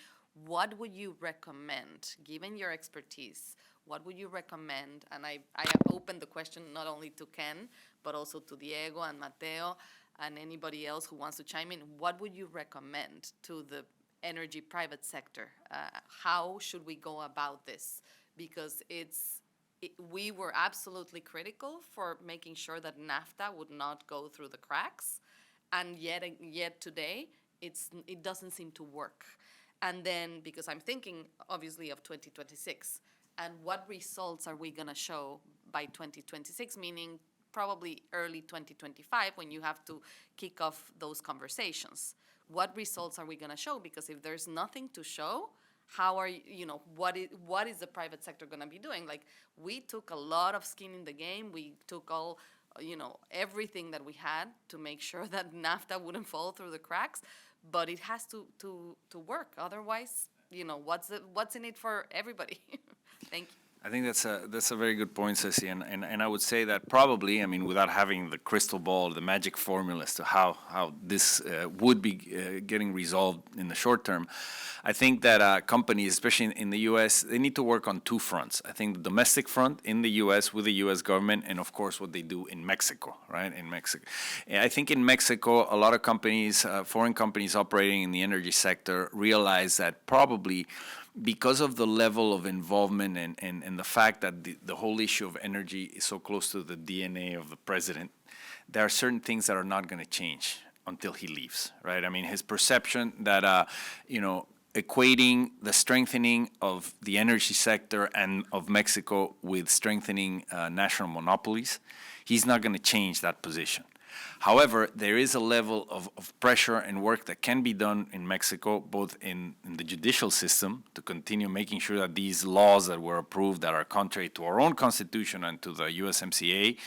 what would you recommend, given your expertise, what would you recommend? And I have opened the question not only to Ken, but also to Diego and Mateo and anybody else who wants to chime in. What would you recommend to the energy private sector? How should we go about this? Because we were absolutely critical for making sure that NAFTA would not go through the cracks, and yet today it doesn't seem to work. And then, because I'm thinking obviously of 2026, and what results are we going to show by 2026, meaning probably early 2025 when you have to kick off those conversations. What results are we going to show? Because if there's nothing to show, how are what is the private sector going to be doing? Like, we took a lot of skin in the game. We took all, everything that we had to make sure that NAFTA wouldn't fall through the cracks, but it has to work. Otherwise, what's in it for everybody? Thank you. I think that's a very good point, Ceci, and I would say that probably, without having the crystal ball, the magic formula as to how this would be getting resolved in the short term, I think that companies, especially in the U.S., they need to work on two fronts. I think the domestic front in the U.S. with the U.S. government, and of course what they do in Mexico, right? In Mexico, and I think in Mexico, a lot of companies, foreign companies operating in the energy sector, realize that probably, because of the level of involvement and the fact that the whole issue of energy is so close to the DNA of the president, there are certain things that are not going to change until he leaves, right? His perception that, equating the strengthening of the energy sector and of Mexico with strengthening national monopolies, he's not going to change that position. However, there is a level of pressure and work that can be done in Mexico, both in the judicial system, to continue making sure that these laws that were approved that are contrary to our own constitution and to the USMCA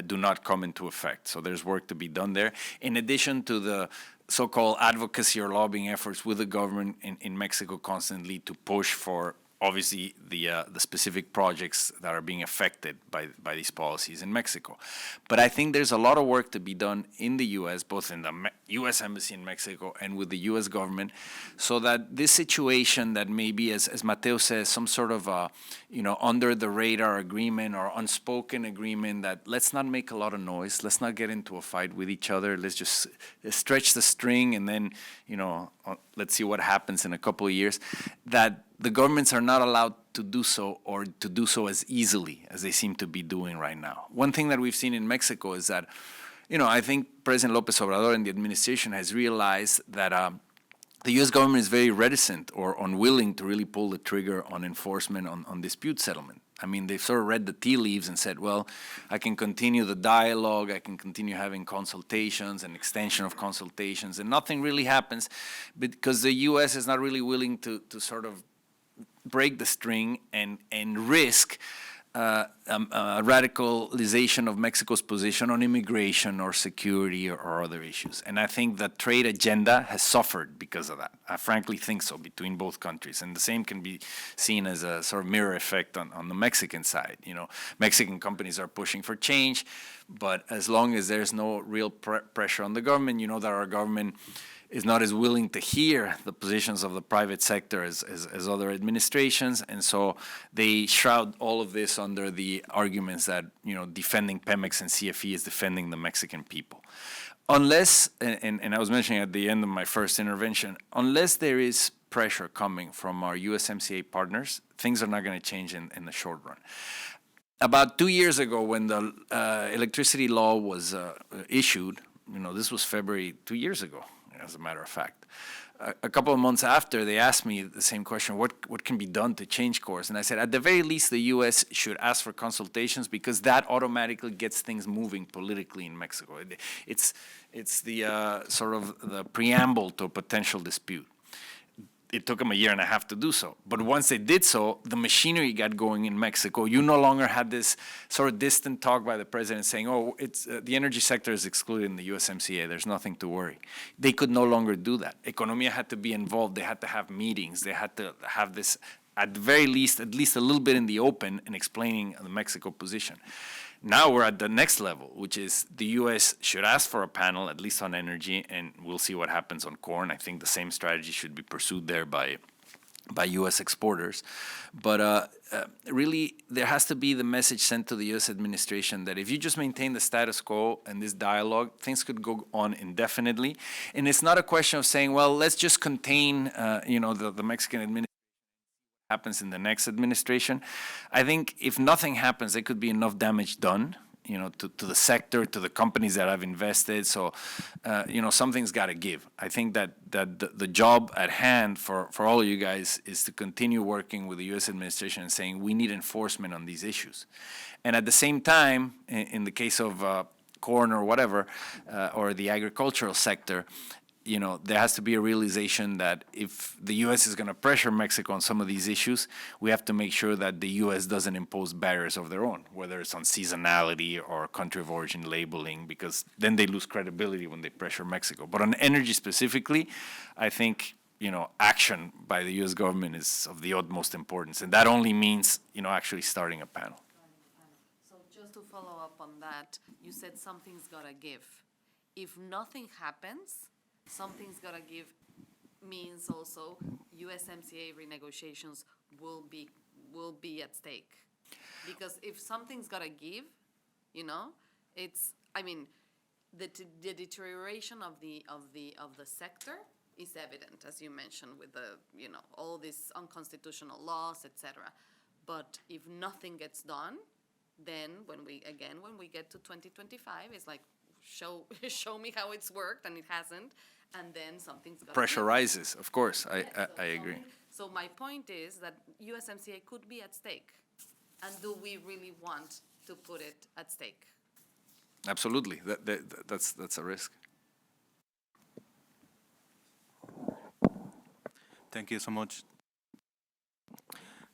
do not come into effect. So there's work to be done there. In addition to the so-called advocacy or lobbying efforts with the government in Mexico constantly to push for, obviously, the specific projects that are being affected by these policies in Mexico. But I think there's a lot of work to be done in the U.S., both in the U.S. Embassy in Mexico and with the U.S. government, so that this situation that maybe, as Mateo says, some sort of under-the-radar agreement or unspoken agreement that let's not make a lot of noise, let's not get into a fight with each other, let's just stretch the string and then, let's see what happens in a couple of years, that the governments are not allowed to do so, or to do so as easily as they seem to be doing right now. One thing that we've seen in Mexico is that I think President Lopez Obrador and the administration has realized that the U.S. government is very reticent or unwilling to really pull the trigger on enforcement on dispute settlement. I mean, they've sort of read the tea leaves and said, well, I can continue the dialogue, I can continue having consultations and extension of consultations, and nothing really happens because the U.S. is not really willing to sort of break the string and risk a radicalization of Mexico's position on immigration or security or other issues. And I think the trade agenda has suffered because of that. I frankly think so, between both countries. And the same can be seen as a sort of mirror effect on the Mexican side. Mexican companies are pushing for change, but as long as there's no real pressure on the government, that our government is not as willing to hear the positions of the private sector as other administrations, and so they shroud all of this under the arguments that defending Pemex and CFE is defending the Mexican people. Unless, and I was mentioning at the end of my first intervention, unless there is pressure coming from our USMCA partners, things are not going to change in the short run. About 2 years ago, when the electricity law was issued, this was February 2 years ago, as a matter of fact. A couple of months after, they asked me the same question, what can be done to change course? And I said, at the very least, the U.S. should ask for consultations because that automatically gets things moving politically in Mexico. It's the sort of the preamble to a potential dispute. It took them a year and a half to do so. But once they did so, the machinery got going in Mexico. You no longer had this sort of distant talk by the president saying, it's the energy sector is excluded in the USMCA. There's nothing to worry. They could no longer do that. Economia had to be involved. They had to have meetings. They had to have this, at the very least, at least a little bit in the open and explaining the Mexico position. Now we're at the next level, which is the U.S. should ask for a panel, at least on energy, and we'll see what happens on corn. I think the same strategy should be pursued there by U.S. exporters. But really, there has to be the message sent to the U.S. administration that if you just maintain the status quo and this dialogue, things could go on indefinitely. And it's not a question of saying, well, let's just contain, the Mexican administration. Happens in the next administration. I think if nothing happens, there could be enough damage done, to the sector, to the companies that have invested. So, something's got to give. I think that the job at hand for all of you guys is to continue working with the U.S. administration and saying we need enforcement on these issues. And at the same time, in the case of corn or whatever, or the agricultural sector, there has to be a realization that if the U.S. is going to pressure Mexico on some of these issues, we have to make sure that the U.S. doesn't impose barriers of their own, whether it's on seasonality or country of origin labeling, because then they lose credibility when they pressure Mexico. But on energy specifically, I think, action by the U.S. government is of the utmost importance, and that only means, actually starting a panel. So just to follow up on that, you said something's got to give. If nothing happens, something's got to give means also USMCA renegotiations will be at stake. Because if something's got to give, the deterioration of the sector is evident, as you mentioned, with the all these unconstitutional laws, etc. But if nothing gets done, then when we get to 2025, it's like show me how it's worked, and it hasn't. And then something's got pressure rises, of course. I agree. So my point is that USMCA could be at stake, and do we really want to put it at stake? Absolutely, that's a risk. Thank you so much.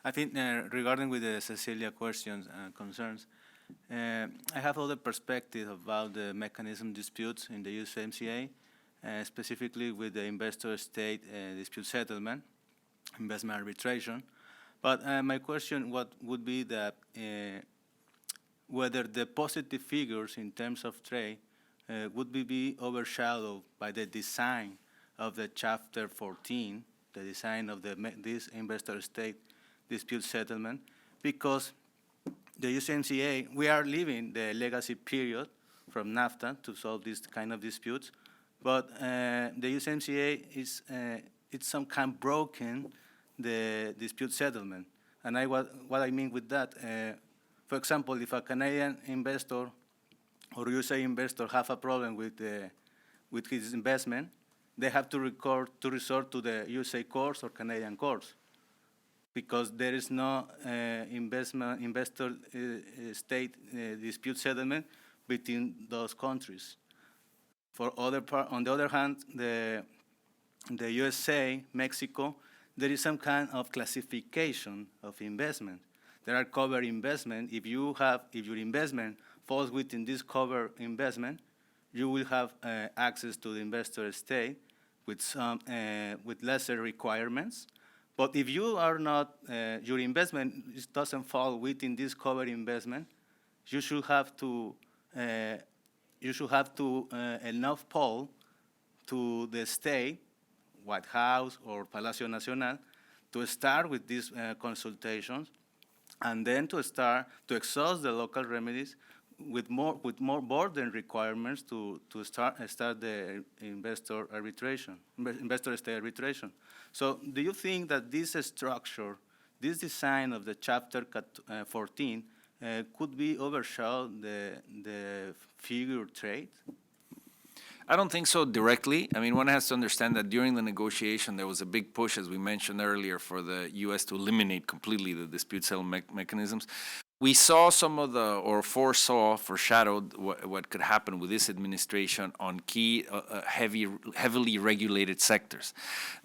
I think regarding with the Cecilia questions and concerns, I have other perspective about the mechanism disputes in the USMCA. Specifically with the investor-state dispute settlement, investment arbitration. But my question would be that whether the positive figures in terms of trade would be overshadowed by the design of the Chapter 14, the design of this investor-state dispute settlement, because the USMCA, we are leaving the legacy period from NAFTA to solve this kind of disputes. But the USMCA it's some kind broken the dispute settlement. And what I mean with that, for example, if a Canadian investor or USA investor have a problem with his investment, they have to resort to the USA courts or Canadian courts, because there is no investor state dispute settlement between those countries. On the other hand, the USA, Mexico, there is some kind of classification of investment. There are covered investment. If your investment falls within this covered investment, you will have access to the investor state with lesser requirements. But if you are not, your investment doesn't fall within this covered investment, you should have to enough poll to the state, White House or Palacio Nacional, to start with these consultations, and then to exhaust the local remedies with more burden requirements to start the investor state arbitration. So do you think that this structure, this design of the Chapter 14 could be overshadowed the figure trade? I don't think so directly. I mean, one has to understand that during the negotiation, there was a big push, as we mentioned earlier, for the U.S. to eliminate completely the dispute settlement mechanisms. We saw some of or foreshadowed what could happen with this administration on key, heavily regulated sectors.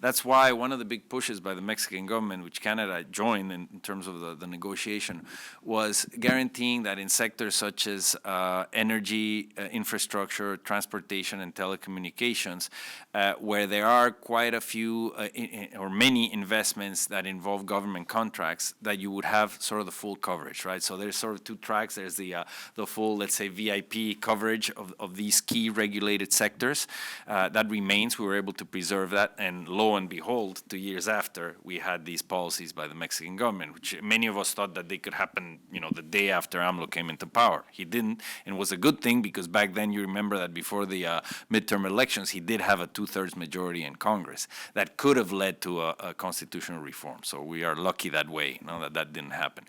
That's why one of the big pushes by the Mexican government, which Canada joined in terms of the negotiation, was guaranteeing that in sectors such as energy, infrastructure, transportation, and telecommunications, where there are quite a few or many investments that involve government contracts, that you would have sort of the full coverage, right? So there's sort of two tracks. There's the full, let's say, VIP coverage of these key regulated sectors. That remains. We were able to preserve that. And lo and behold, 2 years after, we had these policies by the Mexican government, which many of us thought that they could happen, the day after AMLO came into power. He didn't, and it was a good thing, because back then you remember that before the midterm elections, he did have a 2/3 majority in Congress that could have led to a constitutional reform. So we are lucky that way, that didn't happen.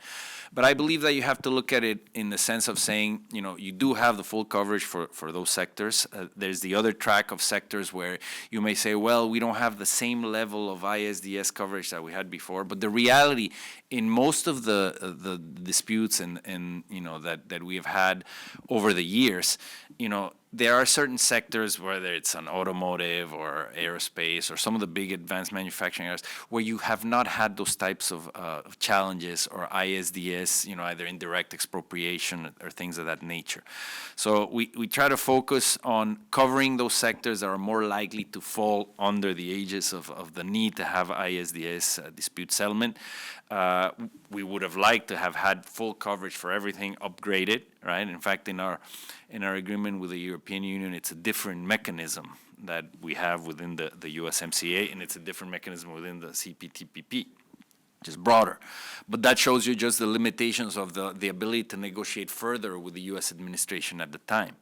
But I believe that you have to look at it in the sense of saying, you do have the full coverage for those sectors. There's the other track of sectors where you may say, well, we don't have the same level of ISDS coverage that we had before. But the reality, in most of the disputes and that we have had over the years, there are certain sectors, whether it's an automotive or aerospace or some of the big advanced manufacturing areas, where you have not had those types of challenges or ISDS, either indirect expropriation or things of that nature. So we try to focus on covering those sectors that are more likely to fall under the aegis of the need to have ISDS dispute settlement. We would have liked to have had full coverage for everything upgraded, right? In fact, in our agreement with the European Union, it's a different mechanism that we have within the USMCA, and it's a different mechanism within the CPTPP, which is broader. But that shows you just the limitations of the ability to negotiate further with the U.S. administration at the time.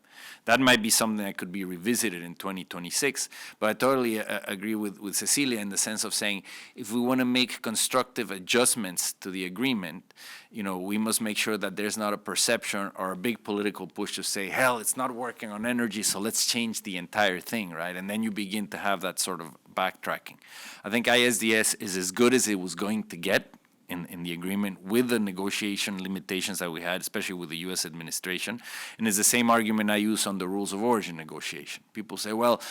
That might be something that could be revisited in 2026, but I totally agree with Cecilia in the sense of saying, if we want to make constructive adjustments to the agreement, we must make sure that there's not a perception or a big political push to say, hell, it's not working on energy, so let's change the entire thing, right? And then you begin to have that sort of backtracking. I think ISDS is as good as it was going to get in the agreement, with the negotiation limitations that we had, especially with the U.S. administration. And it's the same argument I use on the rules of origin negotiation. People say, well,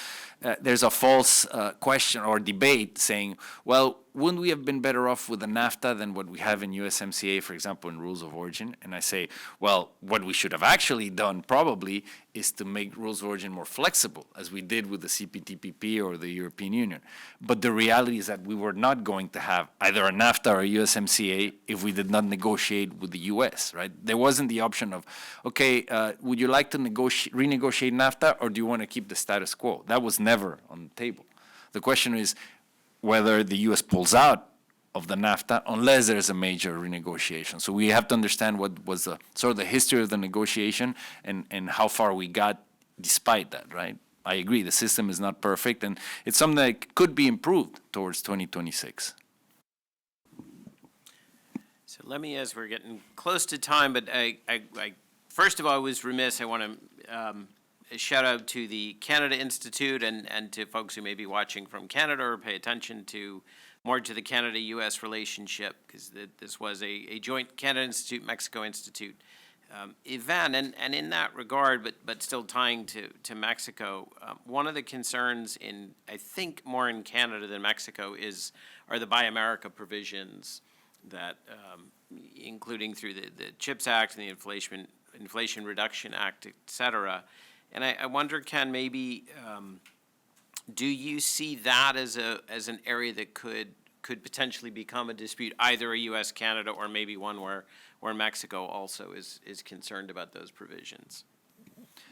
there's a false question or debate saying, well, wouldn't we have been better off with the NAFTA than what we have in USMCA, for example, in rules of origin? And I say, well, what we should have actually done probably is to make rules of origin more flexible, as we did with the CPTPP or the European Union. But the reality is that we were not going to have either a NAFTA or a USMCA if we did not negotiate with the US, right? There wasn't the option of, okay, would you like to renegotiate NAFTA, or do you want to keep the status quo? That was never on the table. The question is whether the U.S. pulls out of the NAFTA unless there's a major renegotiation. So we have to understand what was the sort of the history of the negotiation and how far we got despite that, right? I agree, the system is not perfect, and it's something that could be improved towards 2026. So let me, as we're getting close to time, but I first of all, I was remiss. I want to a shout out to the Canada Institute and to folks who may be watching from Canada or pay attention to more to the Canada-U.S. relationship, because this was a joint Canada Institute-Mexico Institute event. And in that regard, but still tying to Mexico, one of the concerns I think more in Canada than Mexico are the Buy America provisions that, including through the CHIPS Act and the Inflation Reduction Act, et cetera. And I wonder, Ken, maybe do you see that as an area that could potentially become a dispute, either a U.S.-Canada or maybe one where Mexico also is concerned about those provisions?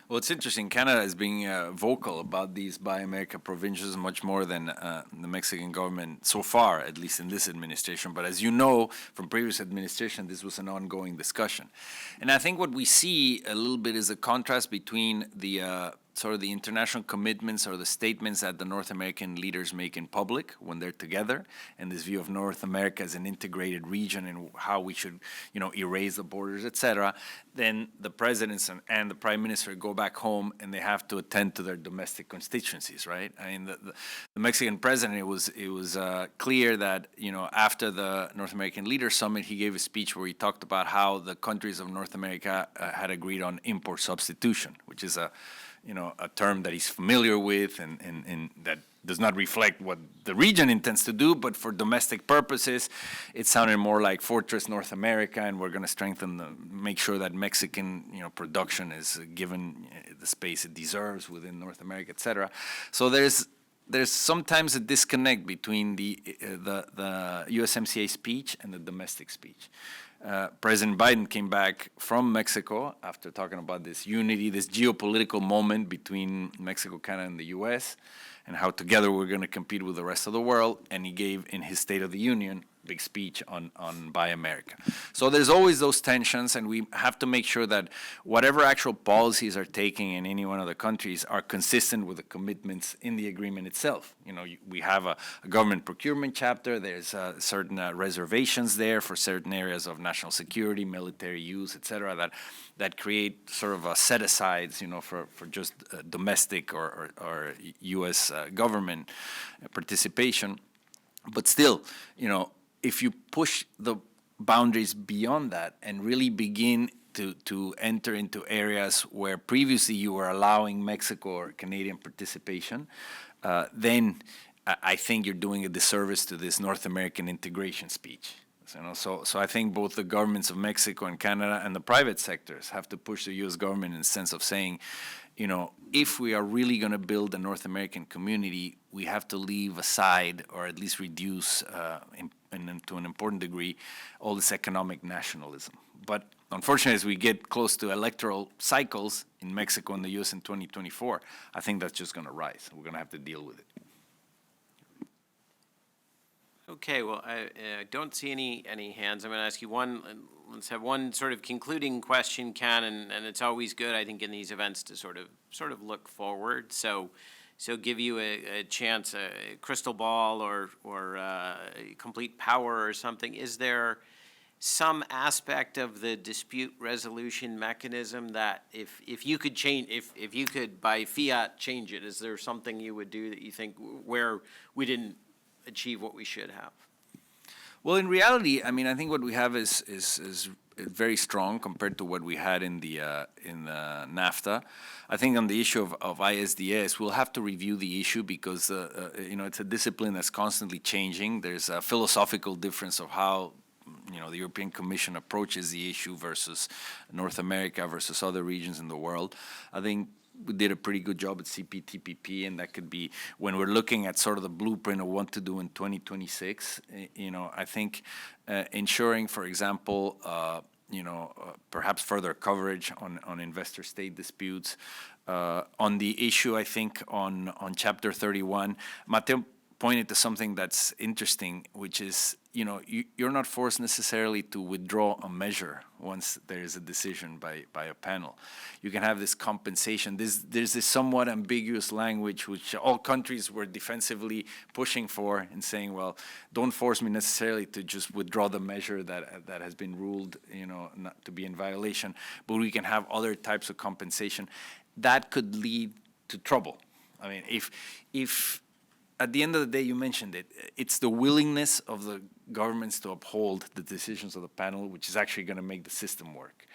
Well, it's interesting. Canada is being vocal about these Buy America provisions much more than the Mexican government so far, at least in this administration. But as you know from previous administration, this was an ongoing discussion. And I think what we see a little bit is a contrast between the sort of the international commitments or the statements that the North American leaders make in public when they're together, and this view of North America as an integrated region and how we should, erase the borders, et cetera. Then the presidents and the prime minister go back home and they have to attend to their domestic constituencies, right? I mean, the Mexican president, it was clear that, after the North American Leaders Summit, he gave a speech where he talked about how the countries of North America had agreed on import substitution, which is a term that he's familiar with and that does not reflect what the region intends to do, but for domestic purposes, it sounded more like Fortress North America, and we're going to make sure that Mexican, production is given the space it deserves within North America, et cetera. So there's sometimes a disconnect between the USMCA speech and the domestic speech. President Biden came back from Mexico after talking about this unity, this geopolitical moment between Mexico, Canada, and the U.S., and how together we're going to compete with the rest of the world. And he gave, in his State of the Union, big speech on Buy America. So there's always those tensions, and we have to make sure that whatever actual policies are taken in any one of the countries are consistent with the commitments in the agreement itself. We have a government procurement chapter. There's certain reservations there for certain areas of national security, military use, et cetera, that create sort of set-asides, for just domestic or U.S. Government participation. But still, if you push the boundaries beyond that and really begin to enter into areas where previously you were allowing Mexico or Canadian participation, then I think you're doing a disservice to this North American integration speech. So I think both the governments of Mexico and Canada and the private sectors have to push the U.S. government in the sense of saying, if we are really going to build a North American community, we have to leave aside or at least reduce, to an important degree, all this economic nationalism. But unfortunately, as we get close to electoral cycles in Mexico and the U.S. in 2024, I think that's just going to rise. We're going to have to deal with it. Okay, well, I don't see any hands. I'm going to ask you one. Let's have one sort of concluding question, Ken, and it's always good, I think, in these events to sort of look forward. So give you a chance, a crystal ball or complete power or something. Is there some aspect of the dispute resolution mechanism that if you could change, if you could by fiat change it, is there something you would do that you think where we didn't achieve what we should have? Well, in reality, I mean, I think what we have is very strong compared to what we had in the NAFTA. I think on the issue of ISDS, we'll have to review the issue because it's a discipline that's constantly changing. There's a philosophical difference of how the European Commission approaches the issue versus North America versus other regions in the world. I think we did a pretty good job at CPTPP, and that could be when we're looking at sort of the blueprint of what to do in 2026. I think ensuring, for example, perhaps further coverage on investor-state disputes. On the issue, I think on Chapter 31, Mateo pointed to something that's interesting, which is, you're not forced necessarily to withdraw a measure once there is a decision by a panel. You can have this compensation. There's this somewhat ambiguous language which all countries were defensively pushing for and saying, well, don't force me necessarily to just withdraw the measure that has been ruled, not to be in violation, but we can have other types of compensation. that could lead to trouble. I mean, if at the end of the day, you mentioned it, it's the willingness of the governments to uphold the decisions of the panel, which is actually going to make the system work.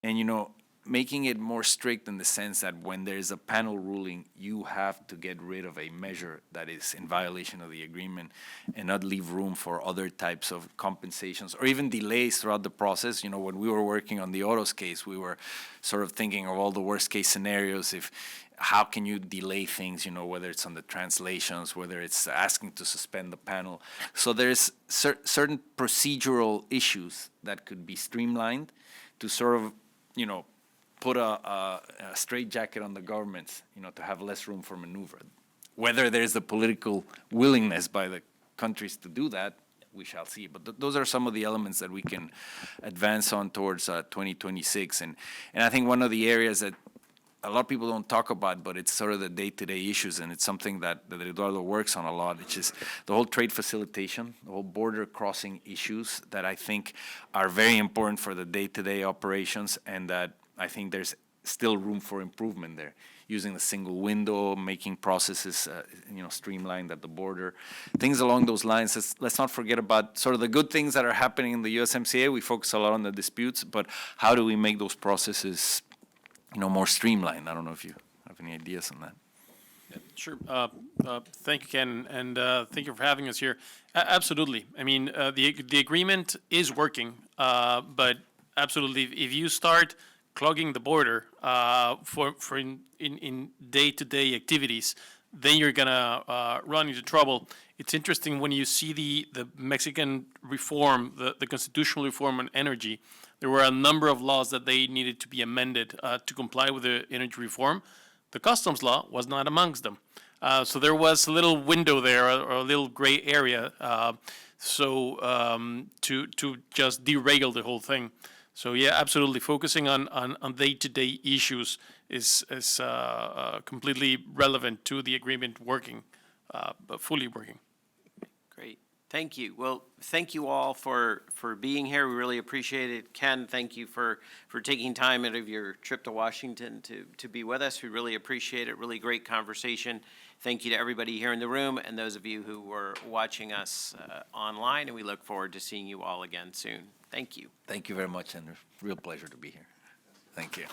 And, you know, making it more strict in the sense that when there's a panel ruling, you have to get rid of a measure that is in violation of the agreement and not leave room for other types of compensations or even delays throughout the process. You know, when we were working on the autos case, we were sort of thinking of all the worst case scenarios. How can you delay things, you know, whether it's on the translations, whether it's asking to suspend the panel. So there's certain procedural issues that could be streamlined to sort of, you know, put a straitjacket on the governments, you know, to have less room for maneuver. Whether there's the political willingness by the countries to do that, we shall see. But those are some of the elements that we can advance on towards 2026. And I think one of the areas that a lot of people don't talk about, but it's sort of the day-to-day issues, and it's something that Eduardo works on a lot, which is the whole trade facilitation, the whole border crossing issues that I think are very important for the day-to-day operations, and that I think there's still room for improvement there, using the single window, making processes, you know, streamlined at the border, things along those lines. Let's not forget about sort of the good things that are happening in the USMCA. We focus a lot on the disputes, but how do we make those processes, you know, more streamlined? I don't know if you have any ideas on that. Sure. Thank you, Ken, and thank you for having us here. Absolutely. I mean, the agreement is working, but absolutely, if you start clogging the border for in day-to-day activities, then you're gonna run into trouble. It's interesting when you see the Mexican reform, the constitutional reform on energy. There were a number of laws that they needed to be amended to comply with the energy reform. The customs law was not amongst them. So there was a little window there, or a little gray area, to just derail the whole thing. So yeah, absolutely. Focusing on day-to-day issues is completely relevant to the agreement working, fully working. Great. Thank you. Well, thank you all for being here. We really appreciate it. Ken, thank you for taking time out of your trip to Washington to be with us. We really appreciate it. Really great conversation. Thank you to everybody here in the room and those of you who were watching us online, and we look forward to seeing you all again soon. Thank you. Thank you very much, and real pleasure to be here. Thank you.